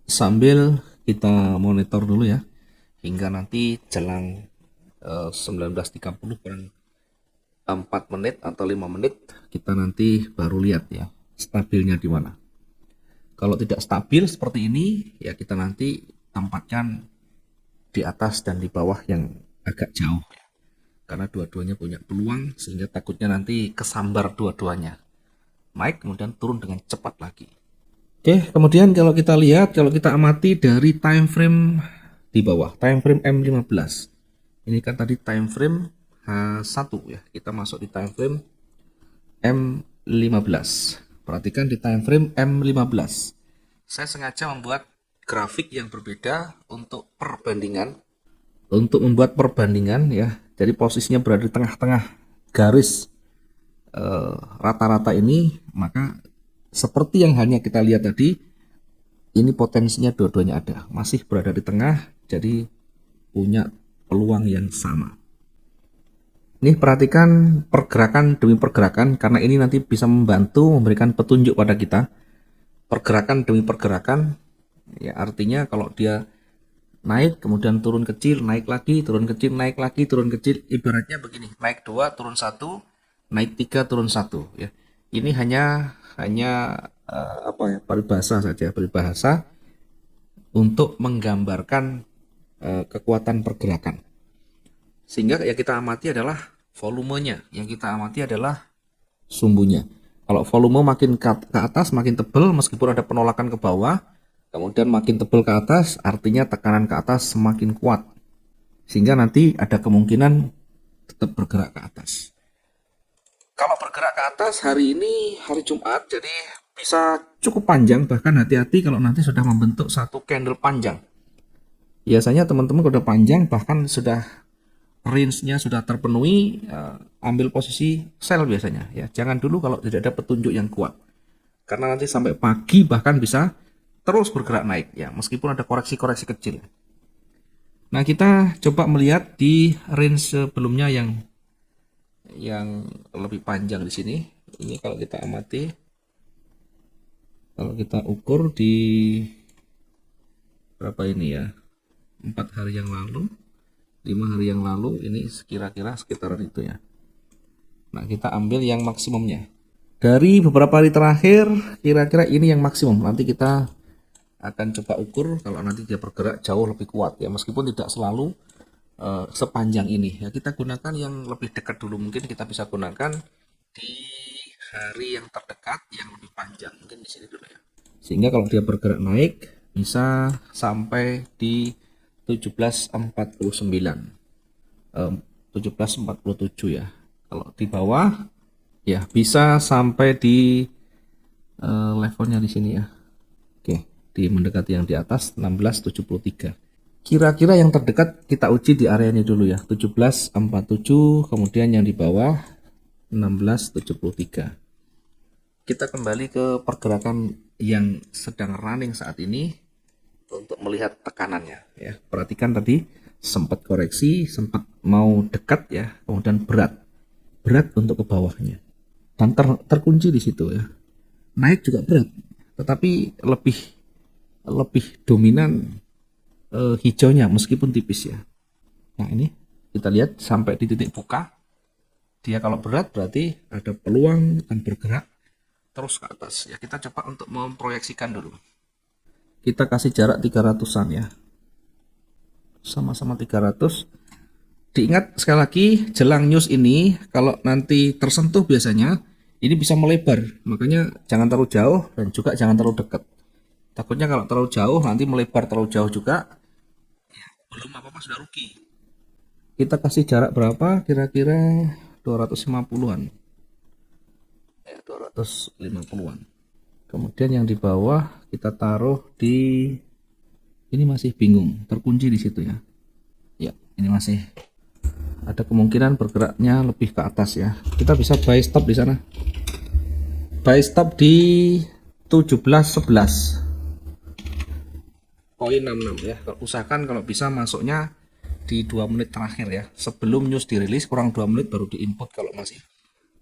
sambil kita monitor dulu ya hingga nanti jelang 19.30 kurang 4 menit atau 5 menit kita nanti baru lihat ya stabilnya di mana. Kalau tidak stabil seperti ini ya kita nanti tempatkan di atas dan di bawah yang agak jauh karena dua-duanya punya peluang sehingga takutnya nanti kesambar dua-duanya naik kemudian turun dengan cepat lagi. Oke, kemudian kalau kita lihat, kalau kita amati dari time frame di bawah, time frame M15. Ini kan tadi time frame H1 ya. Kita masuk di time frame M15. Perhatikan di time frame M15. Saya sengaja membuat grafik yang berbeda untuk perbandingan. Untuk membuat perbandingan ya. Jadi posisinya berada di tengah-tengah garis rata-rata ini, maka seperti yang hanya kita lihat tadi, ini potensinya dua-duanya ada, masih berada di tengah, jadi punya peluang yang sama. Ini perhatikan pergerakan demi pergerakan, karena ini nanti bisa membantu memberikan petunjuk pada kita. Pergerakan demi pergerakan, ya artinya kalau dia naik, kemudian turun kecil, naik lagi, turun kecil, naik lagi, turun kecil, ibaratnya begini, naik 2, turun 1, naik 3, turun 1 ya. Ini hanya apa ya, peribahasa saja, peribahasa untuk menggambarkan kekuatan pergerakan. Sehingga yang kita amati adalah volumenya, yang kita amati adalah sumbunya. Kalau volume makin ke atas makin tebal meskipun ada penolakan ke bawah, kemudian makin tebal ke atas artinya tekanan ke atas semakin kuat. Sehingga nanti ada kemungkinan tetap bergerak ke atas. Kalau bergerak ke atas hari ini hari Jumat, jadi bisa cukup panjang, bahkan hati-hati kalau nanti sudah membentuk satu candle panjang. Biasanya teman-teman kalau udah panjang, bahkan sudah range-nya sudah terpenuhi, ambil posisi sell biasanya. Ya, jangan dulu kalau tidak ada petunjuk yang kuat. Karena nanti sampai pagi bahkan bisa terus bergerak naik ya, meskipun ada koreksi-koreksi kecil. Nah, kita coba melihat di range sebelumnya yang lebih panjang di sini. Ini kalau kita amati, kalau kita ukur di berapa ini ya, 4 hari yang lalu, 5 hari yang lalu, ini kira-kira sekitaran itu ya. Nah, kita ambil yang maksimumnya. Dari beberapa hari terakhir, kira-kira ini yang maksimum. Nanti kita akan coba ukur kalau nanti dia bergerak jauh lebih kuat ya, meskipun tidak selalu sepanjang ini ya. Kita gunakan yang lebih dekat dulu, mungkin kita bisa gunakan di hari yang terdekat yang lebih panjang, mungkin di sini dulu ya, sehingga kalau dia bergerak naik bisa sampai di 1749 1747 ya. Kalau di bawah ya bisa sampai di levelnya di sini ya. Oke, di mendekati yang di atas 1673. Kira-kira yang terdekat kita uji di area ini dulu ya, 1747, kemudian yang di bawah 1673. Kita kembali ke pergerakan yang sedang running saat ini untuk melihat tekanannya ya. Perhatikan tadi sempat koreksi, sempat mau dekat ya, kemudian berat untuk ke bawahnya. Dan terkunci di situ ya. Naik juga berat, tetapi lebih dominan hijaunya meskipun tipis ya. Nah, ini kita lihat sampai di titik buka, dia kalau berat berarti ada peluang akan bergerak terus ke atas ya. Kita coba untuk memproyeksikan dulu. Kita kasih jarak 300-an ya, sama-sama 300. Diingat sekali lagi, jelang news ini kalau nanti tersentuh biasanya ini bisa melebar, makanya jangan terlalu jauh dan juga jangan terlalu dekat. Takutnya kalau terlalu jauh nanti melebar terlalu jauh juga, belum apa-apa sudah rugi. Kita kasih jarak berapa? Kira-kira 250-an. Ya, 250-an. Kemudian yang di bawah kita taruh di, ini masih bingung, terkunci di situ ya. Ya, ini masih ada kemungkinan bergeraknya lebih ke atas ya. Kita bisa buy stop di sana. Buy stop di 1711. Poin 66 ya. Usahakan kalau bisa masuknya di 2 menit terakhir ya, sebelum news dirilis, kurang 2 menit baru diinput kalau masih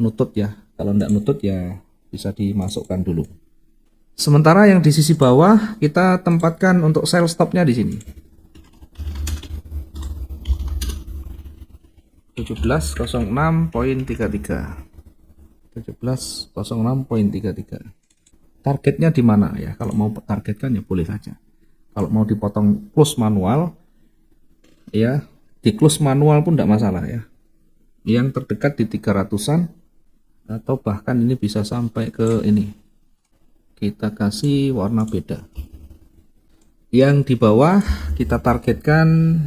nutut ya. Kalau enggak nutut ya bisa dimasukkan dulu. Sementara yang di sisi bawah kita tempatkan untuk sell stopnya di sini. 1706.33. 1706.33. Targetnya di mana ya? Kalau mau targetkan ya boleh saja. Kalau mau dipotong close manual ya, di close manual pun tidak masalah ya. Yang terdekat di 300-an atau bahkan ini bisa sampai ke ini. Kita kasih warna beda. Yang di bawah kita targetkan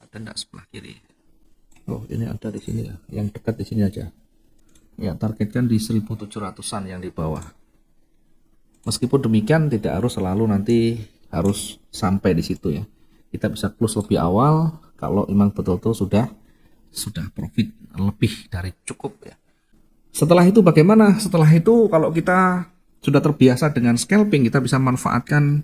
ada enggak sebelah kiri. Oh, ini ada di sini ya. Yang dekat di sini aja. Ya, targetkan di 1700-an yang di bawah. Meskipun demikian tidak harus selalu nanti harus sampai di situ ya. Kita bisa close lebih awal kalau memang betul-betul sudah profit lebih dari cukup ya. Setelah itu bagaimana? Setelah itu kalau kita sudah terbiasa dengan scalping, kita bisa manfaatkan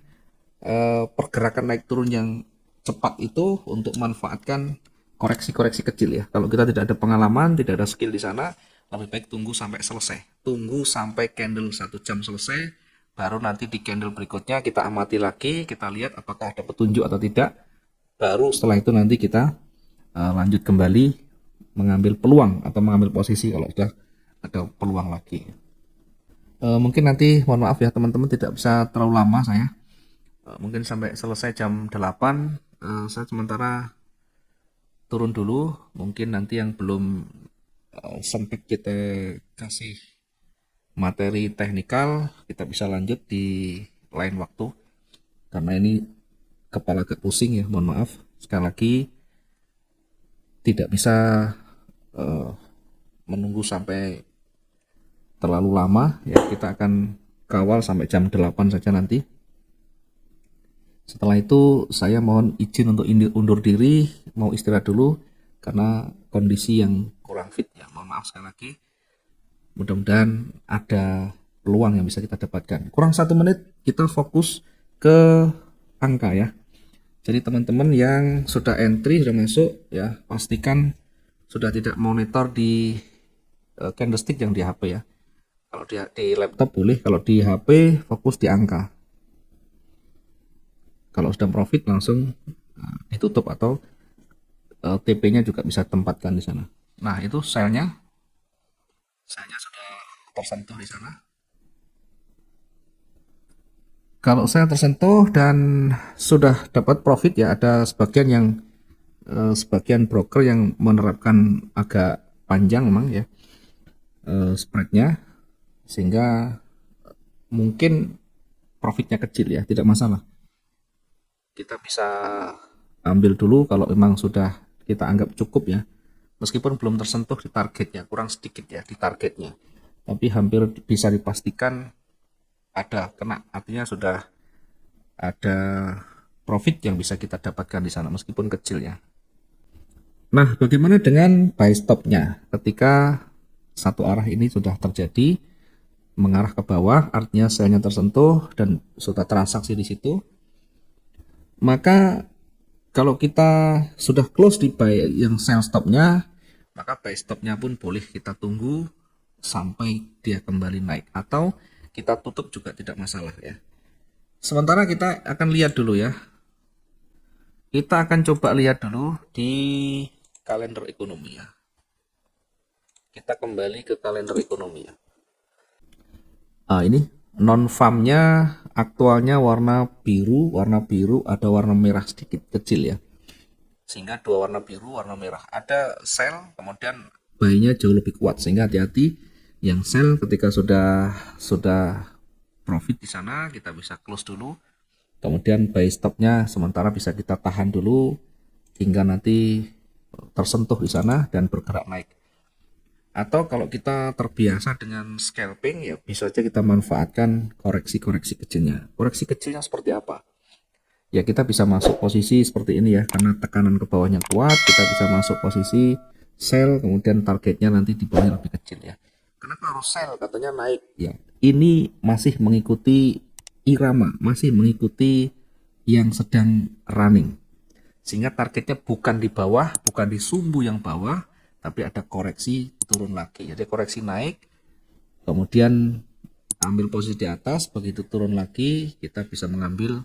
pergerakan naik turun yang cepat itu untuk manfaatkan koreksi-koreksi kecil ya. Kalau kita tidak ada pengalaman, tidak ada skill di sana, lebih baik tunggu sampai selesai. Tunggu sampai candle 1 jam selesai, baru nanti di candle berikutnya kita amati lagi, kita lihat apakah ada petunjuk atau tidak. Baru setelah itu nanti kita lanjut kembali mengambil peluang atau mengambil posisi kalau sudah ada peluang lagi. Mungkin nanti mohon maaf ya teman-teman tidak bisa terlalu lama saya. Mungkin sampai selesai jam 8. Saya sementara turun dulu. Mungkin nanti yang belum sempat kita kasih materi teknikal kita bisa lanjut di lain waktu. Karena ini kepala agak pusing ya, mohon maaf. Sekali lagi tidak bisa menunggu sampai terlalu lama ya, kita akan kawal sampai jam 8 saja nanti. Setelah itu saya mohon izin untuk undur diri, mau istirahat dulu karena kondisi yang kurang fit ya, mohon maaf sekali lagi. Mudah-mudahan ada peluang yang bisa kita dapatkan. Kurang 1 menit kita fokus ke angka ya. Jadi teman-teman yang sudah entry, sudah masuk ya, pastikan sudah tidak monitor di candlestick yang di HP ya. Kalau di laptop boleh, kalau di HP fokus di angka. Kalau sudah profit langsung ditutup atau TP-nya juga bisa tempatkan di sana. Nah, itu sell-nya sudah tersentuh di sana. Kalau saya tersentuh dan sudah dapat profit ya, ada sebagian broker yang menerapkan agak panjang memang ya spreadnya, sehingga mungkin profitnya kecil ya, tidak masalah. Kita bisa ambil dulu kalau memang sudah kita anggap cukup ya, meskipun belum tersentuh di targetnya, kurang sedikit ya di targetnya, tapi hampir bisa dipastikan ada kena, artinya sudah ada profit yang bisa kita dapatkan di sana meskipun kecil ya. Nah, bagaimana dengan buy stopnya ketika satu arah ini sudah terjadi mengarah ke bawah, artinya selnya tersentuh dan sudah transaksi di situ. Maka kalau kita sudah close di buy yang sell stopnya, maka buy stopnya pun boleh kita tunggu sampai dia kembali naik atau kita tutup juga tidak masalah ya. Sementara kita akan lihat dulu ya. Kita akan coba lihat dulu di kalender ekonomi ya. Kita kembali ke kalender ekonomi ya. Ini non farmnya aktualnya warna biru, ada warna merah sedikit kecil ya. Sehingga dua warna biru, warna merah. Ada sell, kemudian buy-nya jauh lebih kuat, sehingga hati-hati yang sell ketika sudah profit di sana kita bisa close dulu. Kemudian buy stopnya sementara bisa kita tahan dulu hingga nanti tersentuh di sana dan bergerak naik. Atau kalau kita terbiasa dengan scalping ya bisa saja kita manfaatkan koreksi-koreksi kecilnya. Koreksi kecilnya seperti apa? Ya kita bisa masuk posisi seperti ini ya, karena tekanan ke bawahnya kuat, kita bisa masuk posisi sell, kemudian targetnya nanti di bawahnya lebih kecil ya. Kenapa harus sell? Katanya naik ya. Ini masih mengikuti irama, masih mengikuti yang sedang running. Sehingga targetnya bukan di bawah, bukan di sumbu yang bawah, tapi ada koreksi turun lagi. Jadi koreksi naik, kemudian ambil posisi di atas, begitu turun lagi kita bisa mengambil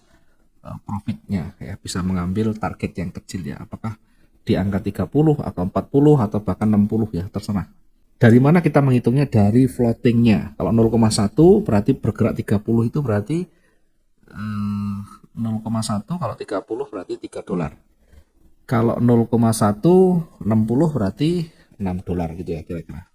profitnya ya, bisa mengambil target yang kecil ya, apakah di angka 30 atau 40 atau bahkan 60 ya, terserah. Dari mana kita menghitungnya? Dari floatingnya. Kalau 0,1 berarti bergerak 30, itu berarti 0,1 kalau 30 berarti 3 dolar. Kalau 0,160 berarti 6 dolar gitu ya kira-kira.